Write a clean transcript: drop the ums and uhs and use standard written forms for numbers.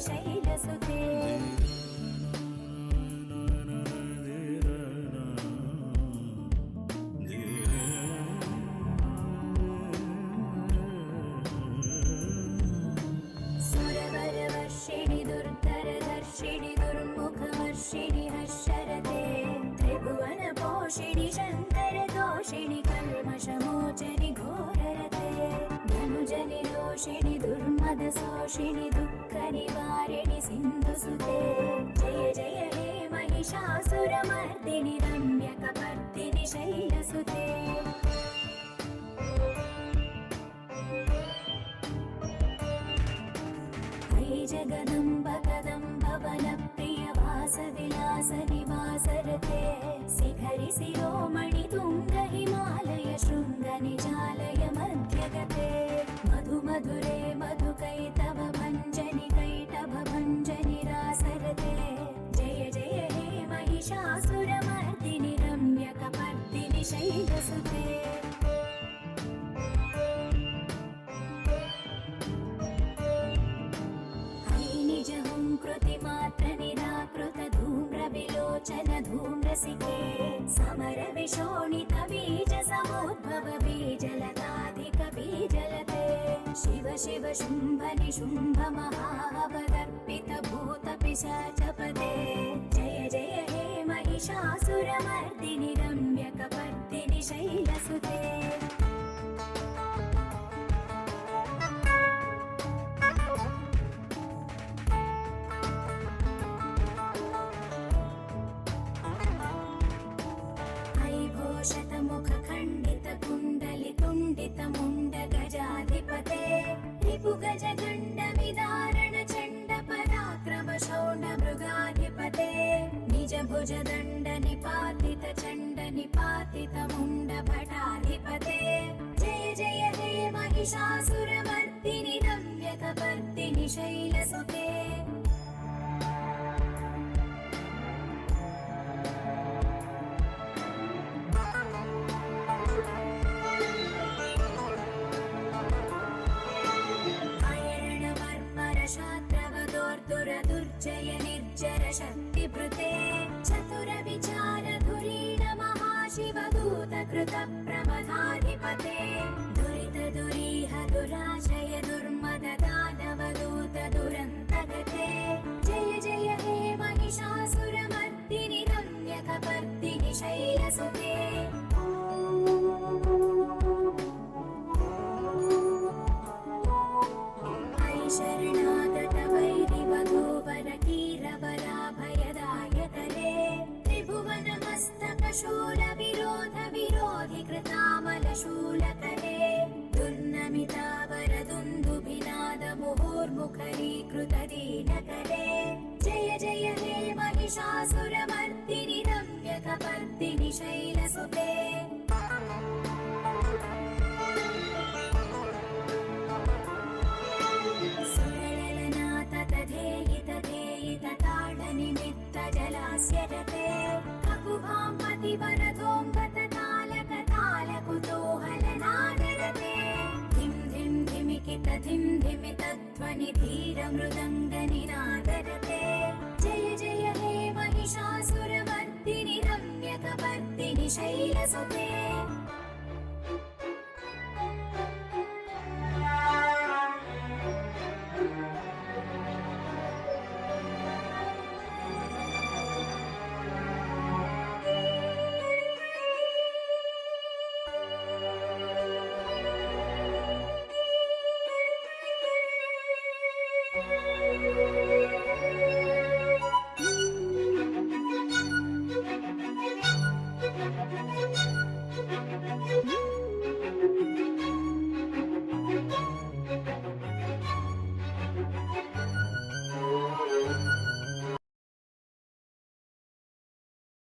शैलसुते सुरवरवर्षिणि दुर्धरधर्षिणि दुर्मुखवर्षिणि हर्षरते त्रिभुवनपोषिणि शङ्करदोषिणि कल्मषमोचनि घोररते धनुजनि रोषिणि दुर्मदशोषिणि दुःखनिवारिणि सिन्धुसुते जय जय हे महिषासुरमर्दिनि रम्यकपर्दिनि शैलसुते जगदम्ब कदम्ब वनप्रिय वासविलास निवासरते शिखरि शिरोमणि तुङ्ग हिमालय शृङ्ग निजालय मध्यगते मधु मधुरे मधुकैटभ भञ्जनि कैटभ भञ्जनि रासरते जय जय हे महिषासुरमर्दिनि रम्यकपर्दिनि शैलसुते कृतिमात्र निराकृत धूम्रविलोचन धूम्रसिके समर विशोणित बीज समुद्भव बीजलताधिक बीजलते शिव शिव शुम्भ निशुम्भ महावदर्पित भूत पिशाचपदे जय जय हे महिषासुरमर्दिनि रम्यकपर्दिनि शैलसुते शतमुखखण्डित कुण्डलितुण्डित मुण्ड गजाधिपते रिपुगज गण्डविदारण चण्ड पराक्रम शौण्ड मृगाधिपते निज भुज दण्ड निपातित चण्ड निपातित मुण्ड भटाधिपते जय जय हे महिषासुरमर्दिनि रम्यकपर्दिनि शैलसुते दुर्जय निर्जर शक्तिभृते चतुर विचार धुरीण महाशिवदूत कृत प्रमदाधिपते दुरित दुरीह दुराशय दुर्मद दानवदूत दुरन्तगते जय जय हे महिषासुरमर्दिनि रम्यकपर्दिनि शैलसुते शरणागत वैरिवधूवर कीरवराभयदायकरे त्रिभुवन मस्तक शूल विरोध विरोधि कृतामल शूलकरे दुर्नमितावर दुन्दुभिनाद मुहुर्मुखरीकृत दीनकरे जय जय हे महिषासुरमर्दिनि रम्यकपर्दिनि शैलसुते धेयित ताडनिमित्त जलास्यरते ककुभां पतिवरधोऽम्बत तालक तालकुतूहलनादरते धिं धिं धिमिकित धिं धिमित ध्वनि धीर मृदङ्गनिनादरते जय जय हे महिषासुरमर्दिनि रम्यकपर्दिनि शैलसुते